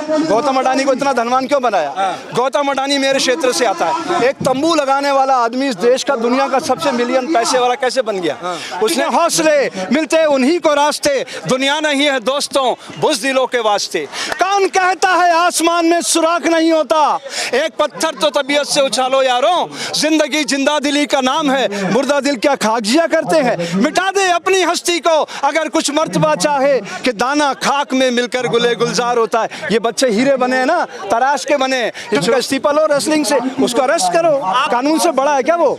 गौतम अडानी को इतना धनवान क्यों बनाया? गौतम अडानी मेरे क्षेत्र से आता है। एक तंबू लगाने वाला आदमी इस देश का दुनिया का सबसे मिलियन पैसे वाला कैसे बन गया? उसने हौसले मिलते उन्हीं को रास्ते, दुनिया नहीं है दोस्तों बुज़दिलों के वास्ते। कौन कहता है आसमान में सुराख नहीं होता? एक पत्थर तो तबीयत से उछालो यारों, जिंदगी जिंदा दिली का नाम है, मुर्दा दिल क्या खाक करते हैं। मिटा दे अपनी हस्ती को अगर कुछ मर्तबा चाहे कि दाना खाक में मिलकर गुले गुलजार होता है। ये बच्चे हीरे बने हैं ना, तराश के बने। इसका इस्तीफा लो रेसलिंग से, उसको अरेस्ट करो। कानून से बड़ा है क्या वो?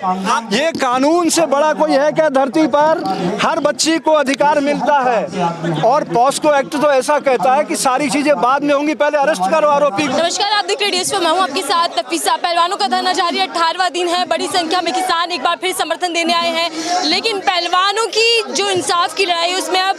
ये कानून से बड़ा कोई है क्या धरती पर? हर बच्ची को अधिकार मिलता है और पॉस्को एक्ट तो ऐसा कहता है कि सारी चीजें बाद में होंगी, पहले अरेस्ट करो आरोपी को। नमस्कार, आप देख रहे हैं मैं हूं आपके साथ नफीसा। पहलवानों का धरना जारी 18वां दिन है। बड़ी संख्या में किसान एक बार फिर समर्थन देने आए हैं, लेकिन पहलवानों की जो इंसाफ की लड़ाई है उसमें अब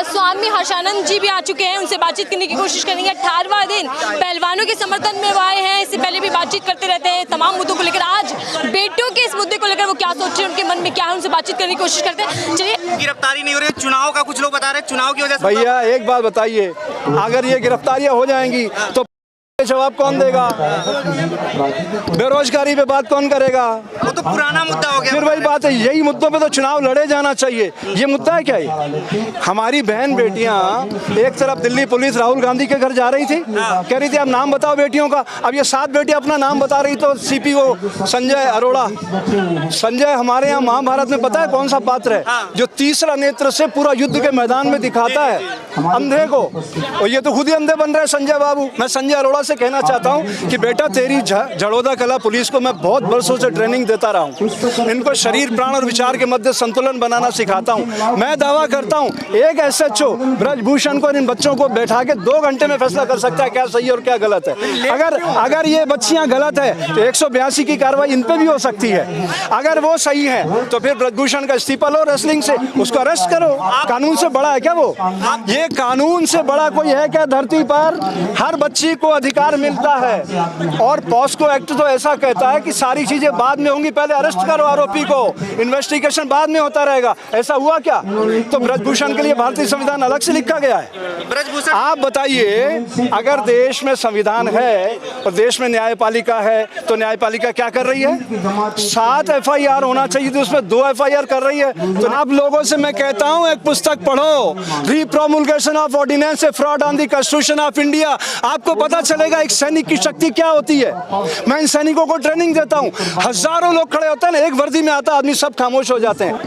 स्वामी हर्षानंद जी भी आ चुके हैं। उनसे बातचीत करने की कोशिश करेंगे। 18वां दिन पहलवानों के समर्थन में वो आए हैं। इससे पहले भी बातचीत करते रहते हैं तमाम मुद्दों को लेकर। आज बेटियों के इस मुद्दे को लेकर वो क्या सोच रहे हैं, उनके मन में क्या है, उनसे बातचीत करने की कोशिश करते हैं। चलिए। गिरफ्तारी नहीं हो रही है, चुनाव का कुछ लोग बता रहे हैं चुनाव की वजह से। भैया एक बात बताइए, अगर ये गिरफ्तारियां हो जाएंगी तो जवाब कौन देगा? बेरोजगारी पे बात कौन करेगा? वो तो पुराना मुद्दा हो गया। फिर वही बात है, यही मुद्दों पे तो चुनाव लड़े जाना चाहिए। ये मुद्दा है क्या? ये हमारी बहन बेटियां एक तरफ दिल्ली पुलिस राहुल गांधी के घर जा रही थी, कह रही थी आप नाम बताओ बेटियों का। अब ये 7 बेटियां अपना नाम बता रही तो सीपीओ संजय अरोड़ा, संजय हमारे यहाँ महाभारत में पता है कौन सा पात्र है जो तीसरा नेत्र से पूरा युद्ध के मैदान में दिखाता है अंधे को, और ये तो खुद ही अंधे बन रहे हैं संजय बाबू। मैं संजय अरोड़ा कहना चाहता हूं कि बेटा तेरी जड़ोदा कला पुलिस को मैं बहुत वर्षों से ट्रेनिंग देता रहा हूं, इनको शरीर प्राण और विचार के मध्य संतुलन बनाना सिखाता हूं। मैं दावा करता हूं एक एसएचओ ब्रजभूषण को इन बच्चों को बैठा के 2 घंटे में फैसला कर सकता है क्या सही और क्या गलत है। अगर ये बच्चियां गलत है तो 182 की कार्रवाई इन पे भी हो सकती है। अगर वो सही है तो फिर ब्रजभूषण का इस्तीफा लो रेसलिंग से, उसको अरेस्ट करो। कानून से बड़ा है क्या वो? ये कानून से बड़ा कोई है क्या धरती पर? हर बच्ची को अधिकार मिलता है और पॉस्को एक्ट तो ऐसा कहता है कि सारी चीजें बाद में होंगी, पहले अरेस्ट करो आरोपी को, इन्वेस्टिगेशन बाद में होता रहेगा। ऐसा हुआ क्या? तो ब्रजभूषण के लिए भारतीय संविधान अलग से लिखा गया है। ब्रजभूषण आप बताइए, अगर देश में संविधान है और देश में न्यायपालिका है तो न्यायपालिका क्या कर रही है? 7 FIR होना चाहिए थी, उसमें 2 FIR कर रही है। तो आप लोगों से मैं कहता हूं एक पुस्तक पढ़ो, repromulgation of ordinance a fraud on the constitution of India. आपको पता चलेगा एक सैनिक की शक्ति क्या होती है। मैं इन सैनिकों को ट्रेनिंग देता हूं, हजारों लोग खड़े होते हैं ना, एक वर्दी में आता आदमी सब खामोश हो जाते हैं।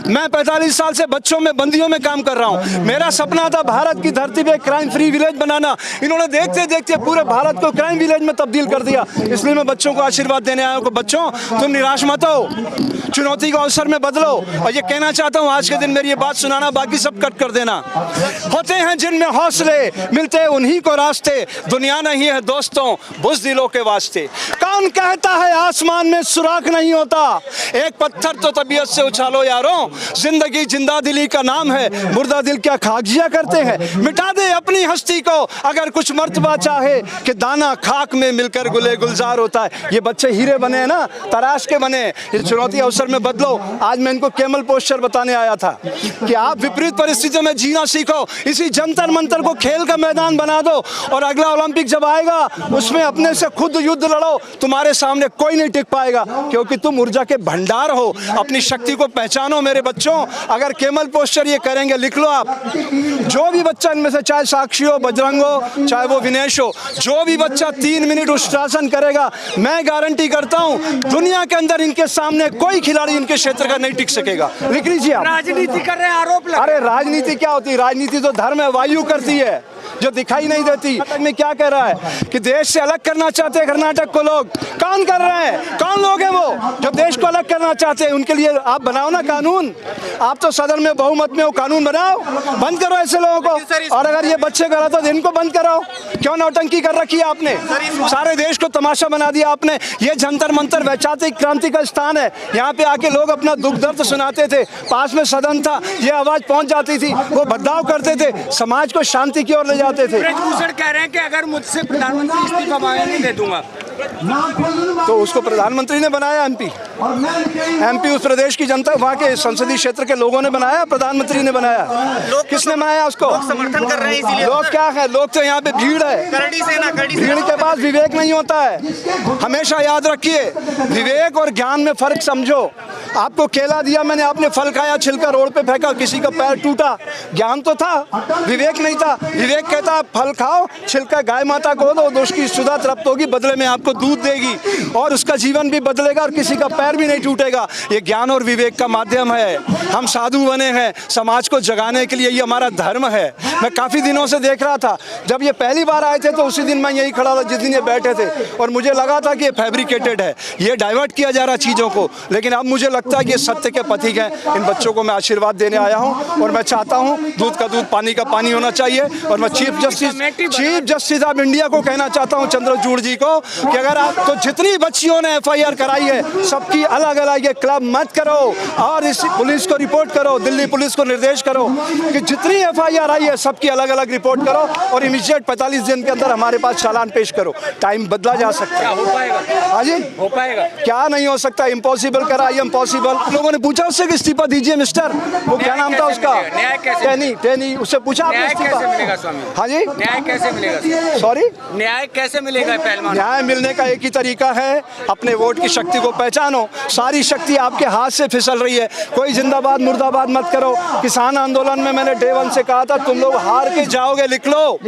मैं 45 साल से बच्चों में बंदियों में काम कर रहा हूं। मेरा सपना था भारत की धरती पे क्राइम फ्री विलेज बनाना। इन्होंने देखते देखते पूरे भारत को क्राइम विलेज में तब्दील कर दिया। इसलिए मैं बच्चों को आशीर्वाद देने आया हूं कि बच्चों तुम निराश मत हो, चुनौती को अवसर में बदलो। और ये कहना चाहता हूं आज के दिन मेरी ये बात सुनाना, बाकी सब कट कर देना। होते हैं जिनमें हौसले मिलते उन्हीं को रास्ते, दुनिया नहीं है दोस्तों बुज़दिलों के वास्ते। कौन कहता है आसमान में सुराख नहीं होता? एक पत्थर तो तबीयत से उछालो यारों, जिंदगी जिंदा दिली का नाम है, मुर्दा दिल क्या खाक करते हैं। मिटा दे अपनी हस्ती को अगर कुछ मर्तबा चाहे कि दाना खाक में मिलकर गुले गुलजार होता है। ये बच्चे हीरे बने हैं ना, तराश के बने। ये चुनौती अवसर में बदलो। आज मैं इनको केमल पोस्चर बताने आया था कि आप विपरीत परिस्थितियों में जीना सीखो। इसी जंतर मंतर को खेल का मैदान बना दो और अगला ओलंपिक जब आएगा उसमें अपने से खुद युद्ध लड़ो। तुम्हारे सामने कोई नहीं टिक पाएगा क्योंकि तुम ऊर्जा के भंडार हो। अपनी शक्ति को पहचानो मेरे बच्चों। अगर केमल पोस्चर ये करेंगे, लिख लो आप, जो भी बच्चा इनमें से, चाहे साक्षी हो, बजरंग हो, चाहे वो विनेश हो, जो भी बच्चा 3 मिनट उष्ट्रासन करेगा, मैं गारंटी करता हूं दुनिया के अंदर इनके सामने कोई खिलाड़ी इनके क्षेत्र का नहीं टिक सकेगा। लिख लीजिए आप। राजनीति कर रहे हैं, आरोप लगा। अरे राजनीति क्या होती है? राजनीति तो धर्म है, वायु करती है जो दिखाई नहीं देती। में क्या कह रहा है कि देश से अलग करना चाहते हैं कर्नाटक को लोग। कौन कर रहे हैं? कौन लोग हैं वो जो देश को अलग करना चाहते हैं? उनके लिए आप बनाओ ना कानून। आप तो सदन में बहुमत में हो, कानून बनाओ, बंद करो ऐसे लोगों को। और अगर ये बच्चे गलत हो तो इनको बंद कराओ। क्यों नौटंकी कर रखी है आपने? सारे देश को तमाशा बना दिया आपने। ये जंतर मंतर वैचारिक क्रांति का स्थान है। यहाँ पे आके लोग अपना दुख दर्द सुनाते थे, पास में सदन था, ये आवाज पहुंच जाती थी, वो बदलाव करते थे, समाज को शांति की ओर ले जाते थे। ब्रजभूषण कह रहे हैं कि अगर मुझसे प्रधानमंत्री इस्तीफा मांगे नहीं दे दूंगा। तो उसको प्रधानमंत्री ने बनाया एमपी उस प्रदेश की जनता, वहाँ के संसदीय क्षेत्र के लोगों ने बनाया, प्रधानमंत्री ने बनाया? किसने बनाया उसको? लोग समर्थन कर रहे हैं इसीलिए। लोग क्या है, लोग तो यहाँ पे भीड़ है, करड़ी सेना भीड़ के पास विवेक नहीं होता है। हमेशा याद रखिए, विवेक और ज्ञान में फर्क समझो। आपको केला दिया मैंने, आपने फल खाया, छिलका रोड पे फेंका, किसी का पैर टूटा, ज्ञान तो था, विवेक नहीं था। विवेक कहता फल खाओ, छिलका गाय माता को दो, उसकी सुधा तृप्त होगी, बदले में आपको दूध देगी और उसका जीवन भी बदलेगा और किसी का पैर भी नहीं टूटेगा। ये ज्ञान और विवेक का माध्यम है। हम साधु बने हैं समाज को जगाने के लिए, ये हमारा धर्म है। मैं काफ़ी दिनों से देख रहा था, जब ये पहली बार आए थे तो उसी दिन मैं यही खड़ा था जिस दिन ये बैठे थे, और मुझे लगा था कि ये फैब्रिकेटेड है, ये डाइवर्ट किया जा रहा चीज़ों को। लेकिन अब मुझे लगता है कि ये सत्य के पथिक हैं। इन बच्चों को मैं आशीर्वाद देने आया हूँ और मैं चाहता हूँ दूध का दूध, पानी का पानी होना चाहिए। और मैं चीफ जस्टिस ऑफ इंडिया को कहना चाहता हूँ, चंद्रचूड़ जी को, कि अगर आपको जितनी बच्चियों ने FIR कराई है सबकी अलग अलग ये क्लब मत करो और इस पुलिस को रिपोर्ट करो, दिल्ली पुलिस को निर्देश करो कि जितनी FIR आई है सबकी अलग अलग रिपोर्ट करो और इमीडिएट 45 दिन के अंदर हमारे पास चालान पेश करो। टाइम बदला जा सकता है। हो पाएगा? हाँ जी, हो पाएगा? क्या नहीं हो सकता? इम्पॉसिबल करा, इम्पॉसिबल। लोगों ने पूछा उससे कि इस्तीफा दीजिए मिस्टर, वो क्या नाम था उसका, टेनी, उससे पूछा आपने इस्तीफा? हाँ जी, न्याय कैसे मिलेगा? सॉरी, न्याय कैसे मिलेगा? पहलवान, न्याय मिलने का एक ही तरीका है, अपने वोट की शक्ति को पहचानो। सारी शक्ति आपके हाथ से फिसल रही है। कोई जिंदाबाद मुर्दाबाद मत करो। किसान आंदोलन में मैंने डे 1 से कहा था, तुम लोग हार के जाओगे, लिख लो।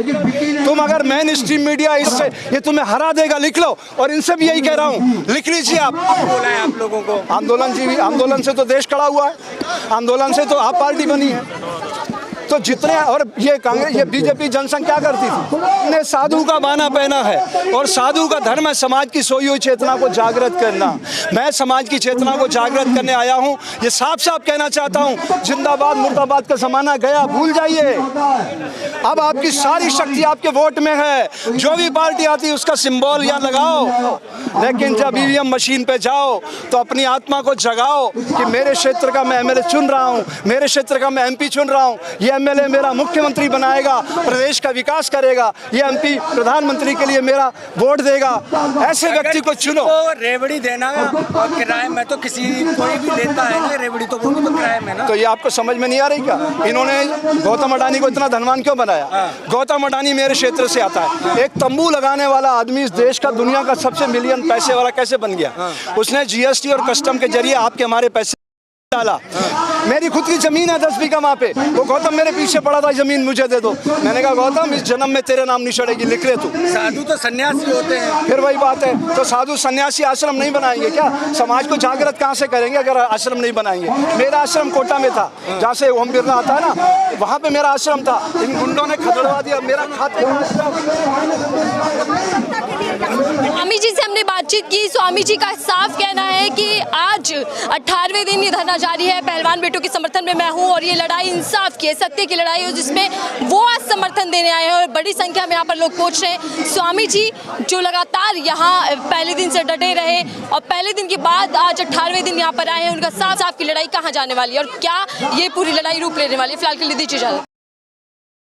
तुम अगर मेन स्ट्रीम मीडिया इससे ये तुम्हें हरा देगा, लिख लो। और इनसे भी यही कह रहा हूँ, लिख लीजिए। आप बोला है आप लोगों को? आंदोलन से तो देश खड़ा हुआ है, आंदोलन से तो आप पार्टी बनी है। तो जितने, और ये कांग्रेस, ये बीजेपी जनसंघ क्या करती थी? ने साधु का बाना पहना है और साधु का धर्म है समाज की सोई हुई चेतना को जागृत करना। मैं समाज की चेतना को जागृत करने आया हूँ। ये साफ साफ कहना चाहता हूँ, जिंदाबाद मुर्दाबाद का जमाना गया, भूल जाइए। अब आपकी सारी शक्ति आपके वोट में है। जो भी पार्टी आती है उसका सिंबल यहाँ लगाओ, लेकिन जब EVM मशीन पे जाओ तो अपनी आत्मा को जगाओ कि मेरे क्षेत्र का मैं MLA चुन रहा हूँ, मेरे क्षेत्र का मैं MP चुन रहा हूँ, ये MLA मेरा मुख्यमंत्री बनाएगा, प्रदेश का विकास करेगा, ये MP प्रधानमंत्री के लिए मेरा वोट देगा। ऐसे व्यक्ति को चुनो। तो रेवड़ी देना और किराए में, तो किसी कोई भी लेता है ना रेवड़ी, तो वो भी तो किराए में ना। तो ये आपको समझ में नहीं आ रही क्या? इन्होंने गौतम अडानी को इतना धनवान क्यों बनाया? गौतम अडानी मेरे क्षेत्र से आता है। एक तंबू लगाने वाला आदमी इस देश का दुनिया का सबसे मिलियन पैसे वाला कैसे बन गया? उसने GST और कस्टम के जरिए आपके हमारे पैसे डाला। मेरी खुद की जमीन है 10 बीघा वहाँ पे, वो गौतम मेरे पीछे पड़ा था, जमीन मुझे दे दो। मैंने कहा गौतम इस जन्म में तेरे नाम नहीं चढ़ेगी, लिख ले तू। साधु तो सन्यासी होते हैं। फिर वही बात है, तो साधु सन्यासी आश्रम नहीं बनाएंगे क्या? समाज को जागृत कहाँ से करेंगे अगर आश्रम नहीं बनाएंगे? मेरा आश्रम कोटा में था, जहाँ से ओम बिरला आता है ना, वहाँ पे मेरा आश्रम था। इन गुंडों ने खदड़वा दिया मेरा खाता। स्वामी जी से हमने बातचीत की। स्वामी जी का साफ कहना है कि आज 18वें दिन ये धरना जारी है। पहलवान बेटों के समर्थन में मैं हूँ और ये लड़ाई इंसाफ की है, सत्य की लड़ाई है, जिसमें वो आज समर्थन देने आए हैं और बड़ी संख्या में यहाँ पर लोग पहुँच रहे हैं। स्वामी जी जो लगातार यहाँ पहले दिन से डटे रहे और पहले दिन के बाद आज 18वें दिन यहाँ पर आए हैं, उनका साफ साफ की लड़ाई कहाँ जाने वाली है और क्या ये पूरी लड़ाई रूप लेने वाली है। फिलहाल के लिए दीजिए इजाजत।